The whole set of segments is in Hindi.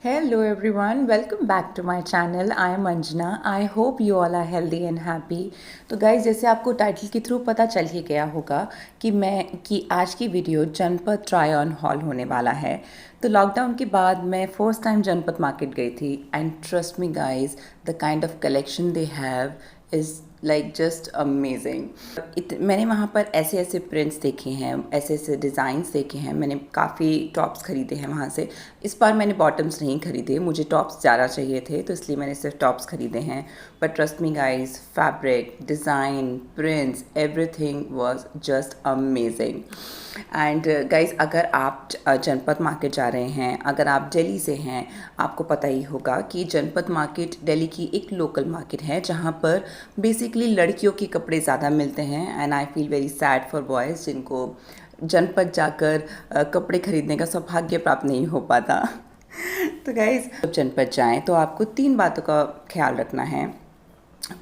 Hello everyone, welcome back to my channel. I am Anjana. I hope you all are healthy and happy. तो गाइज जैसे आपको टाइटल के थ्रू पता चल ही गया होगा कि आज की वीडियो जनपद ट्राई ऑन हॉल होने वाला है। तो लॉकडाउन के बाद मैं फर्स्ट टाइम जनपद मार्केट गई थी and trust me guys the kind of collection they have is like just amazing. मैंने वहाँ पर ऐसे ऐसे प्रिंट्स देखे हैं, ऐसे ऐसे डिज़ाइंस देखे हैं। मैंने काफ़ी टॉप्स ख़रीदे हैं वहाँ से। इस बार मैंने बॉटम्स नहीं ख़रीदे, मुझे टॉप्स ज़्यादा चाहिए थे तो इसलिए मैंने सिर्फ टॉप्स ख़रीदे हैं। But trust me guys, fabric, design, prints, everything was just amazing. And guys, अगर आप जनपद मार्केट जा रहे हैं, अगर आप दिल्ली से हैं, आपको पता ही होगा कि जनपद मार्केट दिल्ली की एक लोकल मार्केट है जहाँ पर बेसिकली लड़कियों के कपड़े ज़्यादा मिलते हैं। And I feel very sad for boys जिनको जनपद जाकर कपड़े खरीदने का सौभाग्य प्राप्त नहीं हो पाता। तो गाइस, जब जनपद जाएं तो आपको 3 बातों का ख्याल रखना है।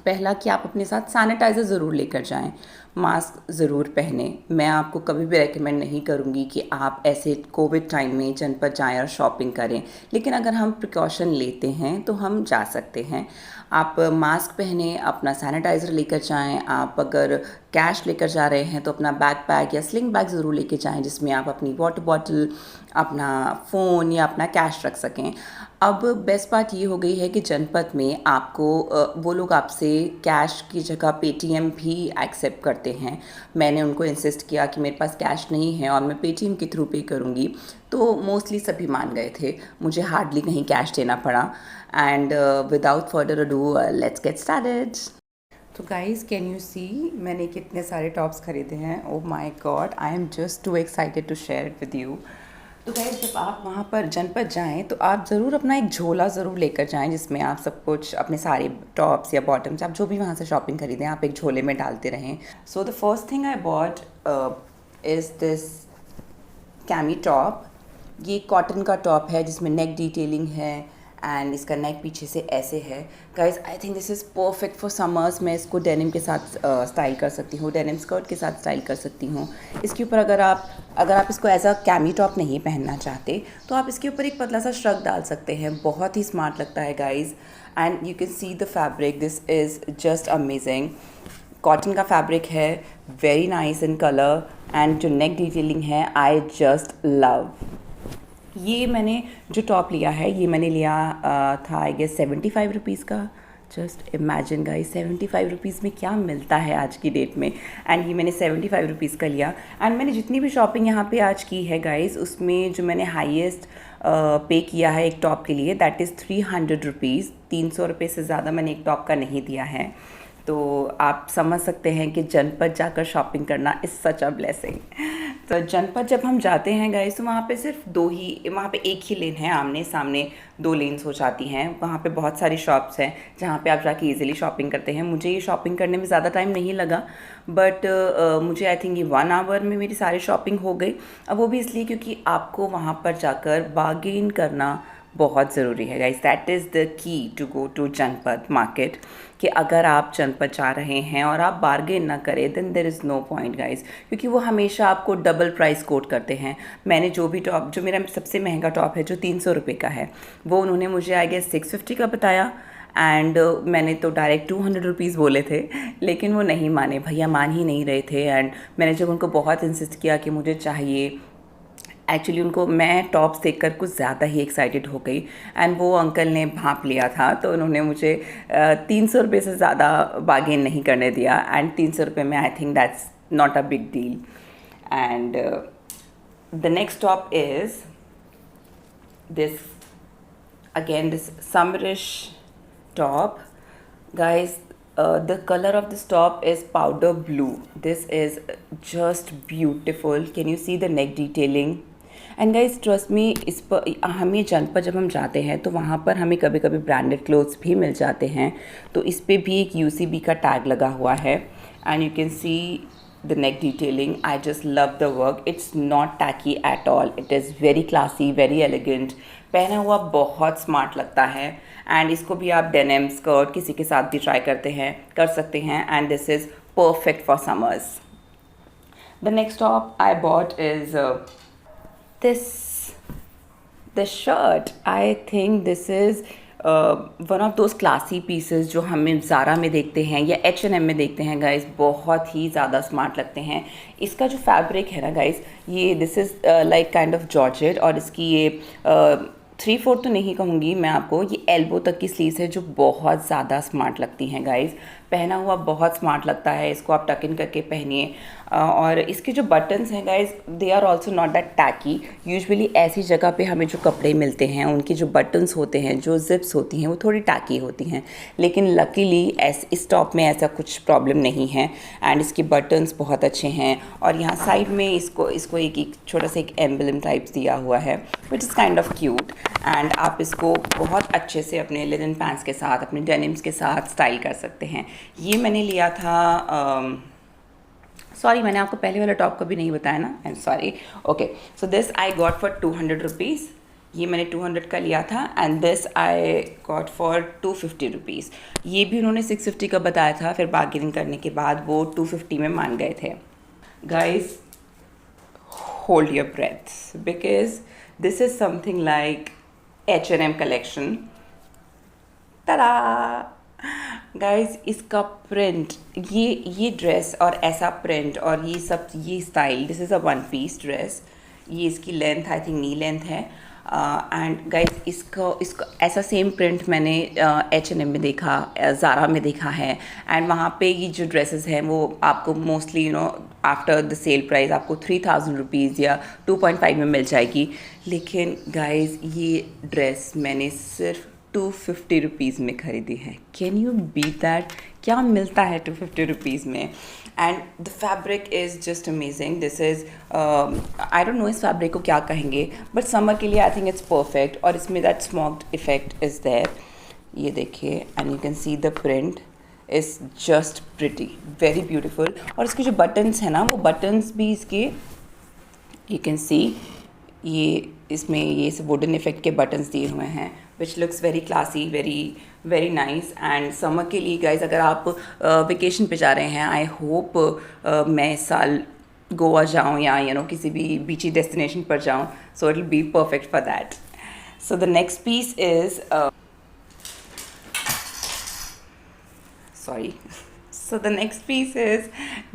पहला कि आप अपने साथ सैनिटाइज़र ज़रूर लेकर जाएं, मास्क ज़रूर पहने। मैं आपको कभी भी रेकमेंड नहीं करूँगी कि आप ऐसे कोविड टाइम में जनपद जाएं और शॉपिंग करें, लेकिन अगर हम प्रिकॉशन लेते हैं तो हम जा सकते हैं। आप मास्क पहने, अपना सैनिटाइज़र लेकर जाएं। आप अगर कैश लेकर जा रहे हैं तो अपना बैकपैक या स्लिंग बैग ज़रूर लेके जाएं जिसमें आप अपनी वाटर बॉटल, अपना फ़ोन या अपना कैश रख सकें। अब बेस्ट बात ये हो गई है कि जनपद में आपको वो लोग आपसे कैश की जगह पेटीएम भी एक्सेप्ट करते हैं। मैंने उनको इंसिस्ट किया कि मेरे पास कैश नहीं है और मैं पेटीएम के थ्रू पे करूँगी, तो मोस्टली सभी मान गए थे। मुझे हार्डली कहीं कैश देना पड़ा। And without further ado, let's get started. तो गाइज़, कैन यू सी मैंने कितने सारे टॉप्स खरीदे हैं। Oh my god, I am just too excited to share it with you. तो गाइस, जब आप वहाँ पर जनपद जाएं तो आप ज़रूर अपना एक झोला ज़रूर लेकर जाएं जिसमें आप सब कुछ, अपने सारे टॉप्स या बॉटम्स, आप जो भी वहाँ से शॉपिंग खरीदें, आप एक झोले में डालते रहें। So the first thing I bought is this chemo top. ये कॉटन का टॉप है जिसमें नेक डिटेलिंग है एंड इसका नेक पीछे से ऐसे है। Guys, I think this is perfect for summers. मैं इसको डेनिम के साथ स्टाइल कर सकती हूँ, डेनिम स्कर्ट के साथ स्टाइल कर सकती हूँ। इसके ऊपर अगर आप इसको एज अ कैमी टॉप नहीं पहनना चाहते तो आप इसके ऊपर एक पतला सा श्रग डाल सकते हैं। बहुत ही स्मार्ट लगता है guys. And you can see the fabric, this is just amazing. Cotton का फैब्रिक है, very nice in colour and जो नेक डिटेलिंग है, आई जस्ट लव। ये मैंने जो टॉप लिया है, ये मैंने लिया था आई गेस 75 रुपीज़ का। जस्ट इमेजिन गाइस, 75 रुपीज़ में क्या मिलता है आज की डेट में। एंड ये मैंने 75 रुपीज़ का लिया। एंड मैंने जितनी भी शॉपिंग यहाँ पे आज की है गाइस, उसमें जो मैंने हाईएस्ट पे किया है एक टॉप के लिए, दैट इज़ 300 रुपीज़। 300 रुपये से ज़्यादा मैंने एक टॉप का नहीं दिया है। तो आप समझ सकते हैं कि जनपद जाकर शॉपिंग करना इज़ सच अ ब्लेसिंग। तो जनपद जब हम जाते हैं गाइस तो वहाँ पे सिर्फ वहाँ पे एक ही लेन है, आमने सामने 2 लेन्स हो जाती हैं। वहाँ पे बहुत सारी शॉप्स हैं जहाँ पे आप जाके इजीली शॉपिंग करते हैं। मुझे ये शॉपिंग करने में ज़्यादा टाइम नहीं लगा, बट मुझे आई थिंक ये 1 आवर में मेरी सारी शॉपिंग हो गई। अब वो भी इसलिए क्योंकि आपको वहाँ पर जाकर बार्गेन करना बहुत ज़रूरी है guys. That is the key to go to Janpath market, कि अगर आप जनपद जा रहे हैं और आप बार्गेन ना करें then there is no point guys, क्योंकि वो हमेशा आपको डबल प्राइस कोट करते हैं। मैंने जो मेरा सबसे महंगा टॉप है जो 300 रुपये का है, वो उन्होंने मुझे आई गेस 650 का बताया। एंड मैंने तो डायरेक्ट 200 रुपीज़ बोले थे, लेकिन वो नहीं माने, भैया मान ही नहीं रहे थे। एंड मैंने जब उनको बहुत इंसिस्ट किया कि मुझे चाहिए, एक्चुअली उनको मैं टॉप्स देखकर कुछ ज़्यादा ही एक्साइटेड हो गई। एंड वो अंकल ने भांप लिया था तो उन्होंने मुझे 300 रुपये से ज़्यादा बार्गेन नहीं करने दिया। एंड 300 रुपये में I think that's not a big deal. And the next top is this, again this summerish top. Guys, the color of this top is powder blue. This is just beautiful. Can you see the neck detailing? And guys trust me, इस पर हमें जनपद जब हम जाते हैं तो वहाँ पर हमें कभी कभी ब्रांडेड क्लोथ्स भी मिल जाते हैं। तो इस पर भी एक UCB का टैग लगा हुआ है। And you can C the neck detailing. I just love the work. It's not tacky at all. It is very classy, very elegant. पहना हुआ बहुत स्मार्ट लगता है। एंड इसको भी आप डेनिम स्कर्ट किसी के साथ भी ट्राई कर सकते हैं। And this is perfect for summers. The next top I bought is this the shirt, I think this is one of those classy pieces जो हमें ज़ारा में देखते हैं या H&M में देखते हैं गाइस, बहुत ही ज़्यादा स्मार्ट लगते हैं। इसका जो फैब्रिक है ना गाइस, ये this is like kind of georgette, और इसकी ये 3/4 तो नहीं कहूँगी मैं आपको, ये एल्बो तक की स्लीव्स है जो बहुत ज़्यादा स्मार्ट लगती हैं गाइस। पहना हुआ बहुत स्मार्ट लगता है, इसको आप टक इन करके पहनिए। और इसके जो बटन्स हैं guys, they are also not that tacky. Usually ऐसी जगह पे हमें जो कपड़े मिलते हैं उनके जो बटन्स होते हैं, जो जिप्स होती हैं, वो थोड़ी टैकी होती हैं, लेकिन लकीली इस टॉप में ऐसा कुछ प्रॉब्लम नहीं है। एंड इसके बटन्स बहुत अच्छे हैं, और यहाँ साइड में इसको एक छोटा सा एक एम्बलम टाइप्स दिया हुआ है, which is kind of cute. And आप इसको बहुत अच्छे से अपने लिनन पैंट्स के साथ, अपने डेनिम्स के साथ स्टाइल कर सकते हैं। ये मैंने लिया था, सॉरी मैंने आपको पहले वाला टॉप कभी नहीं बताया ना, I am sorry. Okay, so this I got for 200 rupees, ये मैंने 200 का लिया था। And this I got for 250 rupees. ये भी उन्होंने 650 का बताया था, फिर बार्गेनिंग करने के बाद वो 250 में मान गए थे। Guys, hold your breath because this is something like H&M collection. tada guys, इसका प्रिंट, ये ड्रेस और ऐसा प्रिंट और ये सब, ये style, this is a one piece dress. ये इसकी length I think knee length है। एंड गाइज, इसको ऐसा सेम प्रिंट मैंने H&M में देखा, ज़ारा में देखा है। एंड वहाँ पे ये जो ड्रेसेस हैं वो आपको mostly after the sale price आपको 3000 रुपीज़ या 2.5 में मिल जाएगी। लेकिन गाइज, ये ड्रेस मैंने सिर्फ 250 रुपीज़ में ख़रीदी है। Can you beat that? क्या मिलता है 250 रुपीज़ में? And the fabric is just amazing. This is, I don't know इस फैब्रिक को क्या कहेंगे, बट समर के लिए आई थिंक इट्स परफेक्ट। और इसमें that smoked effect is there, ये देखिए, and you can see the print is just pretty, very beautiful. और इसके जो बटन्स हैं ना, वो बटन्स भी इसके, यू कैन सी, ये इसमें ये वुडन इफेक्ट के बटन्स दिए हुए हैं, which looks very classy, very very nice. And summer के लिए गाइज, अगर आप वेकेशन पे जा रहे हैं, आई होप मैं इस साल गोवा जाऊँ या किसी भी बीची डेस्टिनेशन पर जाऊँ, so it will be perfect for that. So the next piece is, sorry, so the next piece is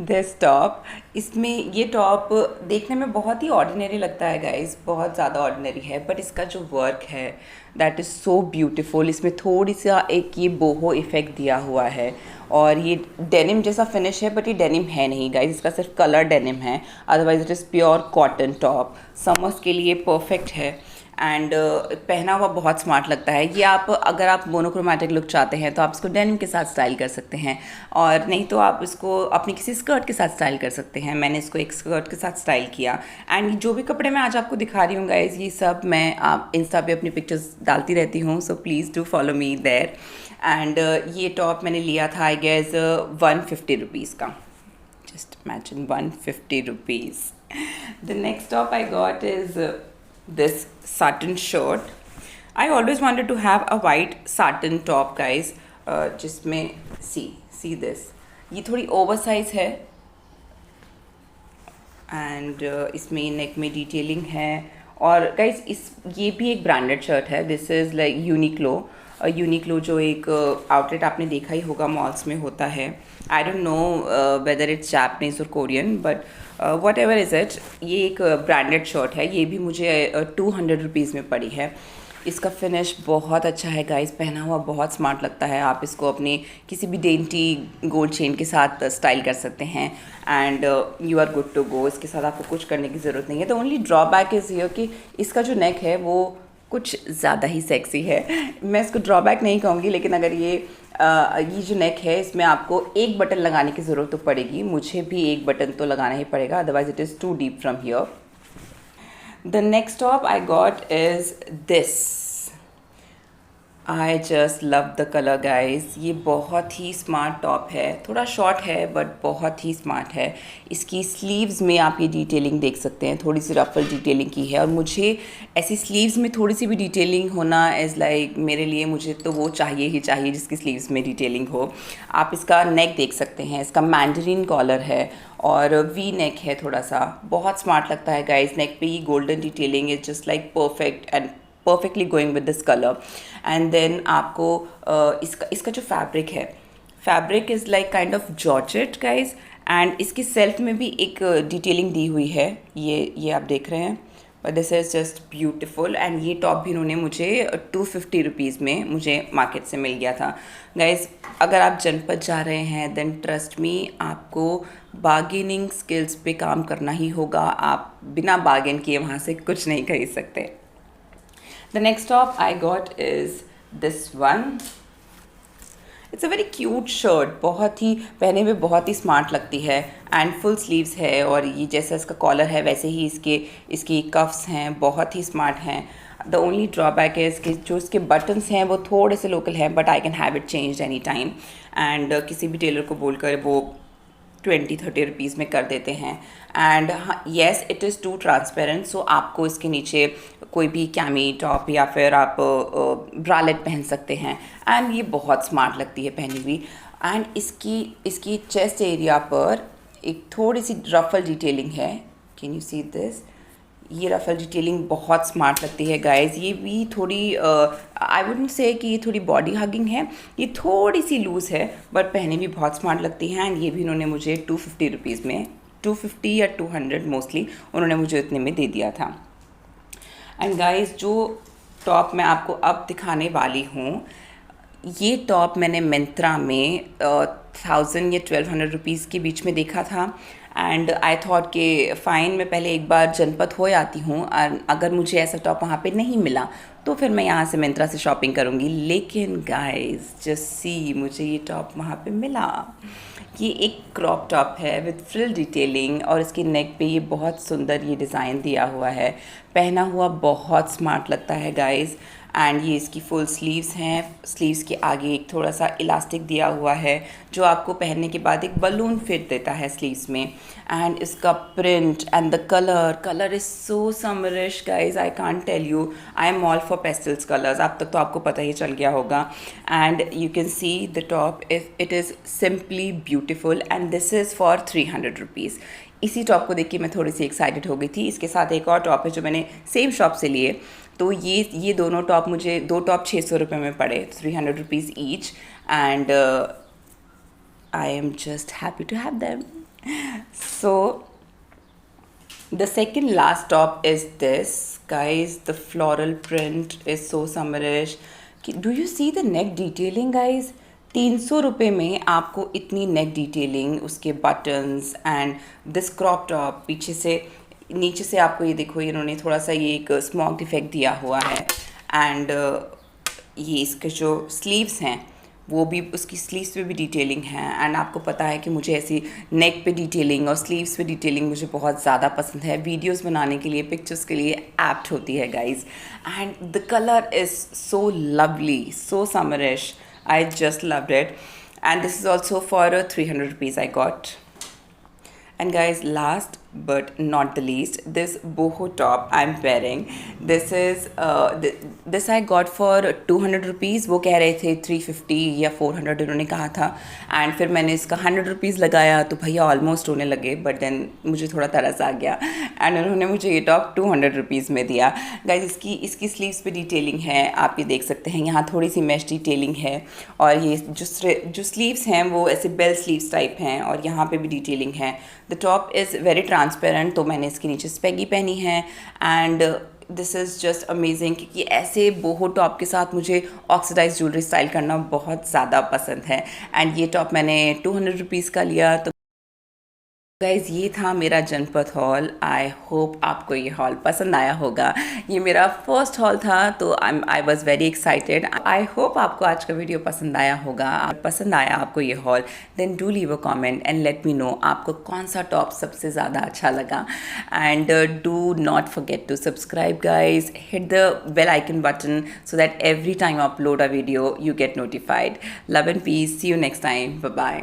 this top. इसमें ये टॉप देखने में बहुत ही ऑर्डिनरी लगता है गाइज, बहुत ज़्यादा ऑर्डिनरी है, बट इसका जो वर्क है दैट इज़ सो ब्यूटीफुल। इसमें थोड़ी सा एक ये बोहो इफ़ेक्ट दिया हुआ है, और ये डेनिम जैसा फिनिश है, बट ये डेनिम है नहीं गाइज, इसका सिर्फ कलर डेनिम है। Otherwise it is pure cotton top, summers के लिए परफेक्ट है। एंड पहना हुआ बहुत स्मार्ट लगता है। ये आप, अगर आप मोनोक्रोमैटिक लुक चाहते हैं तो आप इसको डेनिम के साथ स्टाइल कर सकते हैं, और नहीं तो आप इसको अपनी किसी स्कर्ट के साथ स्टाइल कर सकते हैं। मैंने इसको एक स्कर्ट के साथ स्टाइल किया। एंड जो भी कपड़े मैं आज आपको दिखा रही हूँ गाइज, ये सब मैं आप इंस्टा पे अपनी पिक्चर्स डालती रहती हूँ, so please do follow me there. And ये टॉप मैंने लिया था आई गेस 150 रुपीज़ का, just imagine 150 rupees. The next top I got is this satin shirt. I always wanted to have a white satin top guys, जिसमें see this, ये थोड़ी oversize है, and इसमें नेक में डिटेलिंग है। और गाइज, ये भी एक ब्रांडेड शर्ट है, दिस इज़ लाइक यूनिक्लो जो एक आउटलेट आपने देखा ही होगा, मॉल्स में होता है। I don't know whether it's Japanese और Korean, but whatever is it, ये एक ब्रांडेड शर्ट है। ये भी मुझे 200 रुपीज़ में पड़ी है। इसका फिनिश बहुत अच्छा है गाइस, पहना हुआ बहुत स्मार्ट लगता है। आप इसको अपने किसी भी डेंटी गोल्ड चेन के साथ स्टाइल कर सकते हैं, and you are good to go. इसके साथ आपको कुछ करने की ज़रूरत नहीं है। The only drawback is here कि इसका जो नेक है वो कुछ ज़्यादा ही सेक्सी है। मैं इसको ड्रॉबैक नहीं कहूँगी, लेकिन अगर ये जो नेक है, इसमें आपको एक बटन लगाने की ज़रूरत तो पड़ेगी। मुझे भी एक बटन तो लगाना ही पड़ेगा, otherwise it is too deep from here. The next top I got is this. I just love the colour guys. ये बहुत ही स्मार्ट टॉप है, थोड़ा शॉर्ट है बट बहुत ही स्मार्ट है। इसकी स्लीव्स में आप ये डिटेलिंग देख सकते हैं, थोड़ी सी रफल डिटेलिंग की है, और मुझे ऐसी स्लीव्स में थोड़ी सी भी डिटेलिंग होना इज़ लाइक, मेरे लिए मुझे तो वो चाहिए ही चाहिए जिसकी स्लीव्स में डिटेलिंग हो। आप इसका नेक देख सकते हैं, इसका मैंडरीन कॉलर है और वी नेक है, थोड़ा सा बहुत स्मार्ट लगता है गाइज। नेक पे ये golden detailing is just like perfect and perfectly going with this colour. And then आपको इसका जो fabric is like kind of georgette guys. And इसकी सेल्फ में भी एक डिटेलिंग दी हुई है, ये आप देख रहे हैं, but this is just beautiful. And ये टॉप भी इन्होंने मुझे 250 रुपीज़ में मुझे मार्केट से मिल गया था। गाइज अगर आप जनपद जा रहे हैं देन ट्रस्ट मी, आपको बार्गेनिंग स्किल्स पे काम करना ही होगा। आप बिना बार्गेन किए वहाँ से कुछ नहीं खरीद सकते। The next top I got is this one. It's a very cute shirt, बहुत ही पहने में बहुत ही स्मार्ट लगती है। एंड फुल स्लीव्स है और ये जैसा इसका कॉलर है वैसे ही इसकी कफ्स हैं, बहुत ही स्मार्ट हैं। द ओनली ड्रॉबैक है इसके जो इसके बटन्स हैं वो थोड़े से लोकल हैं, but I can have it change any time. And किसी भी टेलर को बोलकर वो 20-30 रुपीज़ में कर देते हैं। And yes it is too transparent, so आपको इसके नीचे कोई भी कैमी टॉप या फिर आप ब्रालेट पहन सकते हैं। एंड ये बहुत स्मार्ट लगती है पहनी हुई। एंड इसकी चेस्ट एरिया पर एक थोड़ी सी रफल डिटेलिंग है, कैन यू सी दिस, ये रफल डिटेलिंग बहुत स्मार्ट लगती है गाइज। ये भी थोड़ी आई वुडंट से कि ये थोड़ी बॉडी हगिंग है, ये थोड़ी सी लूज़ है, बट पहने भी बहुत स्मार्ट लगती है। एंड ये भी इन्होंने मुझे 250 रुपीज़ में, 250 या 200 मोस्टली उन्होंने मुझे इतने में दे दिया था। एंड गाइज जो टॉप मैं आपको अब दिखाने वाली हूँ, ये टॉप मैंने मिंत्रा में 1000 या 1200 रुपीज़ के बीच में देखा था। एंड आई थॉट कि फ़ाइन, मैं पहले एक बार जनपद हो आती हूँ और अगर मुझे ऐसा टॉप वहाँ पे नहीं मिला तो फिर मैं यहाँ से मिंत्रा से शॉपिंग करूँगी। लेकिन गाइस जस्ट सी, मुझे ये टॉप वहाँ पे मिला। ये एक क्रॉप टॉप है विद फ्रिल डिटेलिंग और इसकी नेक पे ये बहुत सुंदर ये डिज़ाइन दिया हुआ है, पहना हुआ बहुत स्मार्ट लगता है गाइस। एंड ये इसकी फुल स्लीव्स हैं, स्लीव्स के आगे एक थोड़ा सा इलास्टिक दिया हुआ है जो आपको पहनने के बाद एक बलून फिट देता है स्लीव्स में। एंड इसका print and the colour is so summerish guys, I can't tell you, I am all for pastels colours, अब तक तो आपको पता ही चल गया होगा। And you can see the top, it is simply beautiful and this is for 300 rupees. इसी टॉप को देख के मैं थोड़ी सी एक्साइटेड हो गई थी। इसके साथ एक और टॉप है जो मैंने सेम शॉप से लिए, तो ये दोनों टॉप मुझे, दो टॉप 600 रुपये में पड़े, 300 rupees each. And I am just happy to have them. So the second last top is this guys, the floral print is so summerish. Do you see the neck detailing guys? 300 रुपये में आपको इतनी नेक डिटेलिंग, उसके buttons and this crop top, पीछे से नीचे से आपको ये देखो, इन्होंने थोड़ा सा ये एक स्मॉग इफेक्ट दिया हुआ है। एंड ये इसके जो स्लीव्स हैं वो भी, उसकी स्लीव्स पे भी डिटेलिंग है। एंड आपको पता है कि मुझे ऐसी नेक पे डिटेलिंग और स्लीव्स पे डिटेलिंग मुझे बहुत ज़्यादा पसंद है, वीडियोस बनाने के लिए, पिक्चर्स के लिए एप्ट होती है guys. And the colour is so lovely, so summerish, I just loved it. And this is also for 300 rupees I got. And guys, last but not the least, this boho top I'm wearing, this is this I got for 200 rupees. वो कह रहे थे 350 या 400 उन्होंने कहा था। एंड फिर मैंने इसका 100 रुपीज़ लगाया तो भैया ऑलमोस्ट होने लगे, बट देन मुझे थोड़ा तरस आ गया एंड उन्होंने मुझे ये टॉप 200 रुपीज़ में दिया। गाइज इसकी स्लीव्स पे डिटेलिंग है, आप ये देख सकते हैं, यहाँ थोड़ी सी मैश डिटेलिंग है और ये जो स्लीव्स हैं वो ऐसे बेल स्लीव्स टाइप हैं और यहाँ पे भी डिटेलिंग है। The top is very transparent, तो मैंने इसके नीचे स्पेगी पहनी है। And this is just amazing, क्योंकि ऐसे बोहो टॉप के साथ मुझे ऑक्सीडाइज ज्वेलरी स्टाइल करना बहुत ज़्यादा पसंद है। एंड ये टॉप मैंने 200 रुपीज़ का लिया। तो गाइज ये था मेरा जनपद हॉल। आई होप आपको ये हॉल पसंद आया होगा। ये मेरा फर्स्ट हॉल था तो I was very excited. I hope आपको आज का वीडियो पसंद आया होगा। पसंद आया आपको ये haul, then do leave a comment and let me know आपको कौन सा टॉप सबसे ज़्यादा अच्छा लगा। And do not forget to subscribe guys, hit the bell icon button so that every time I upload a video you get notified. Love and peace, see you next time, bye bye.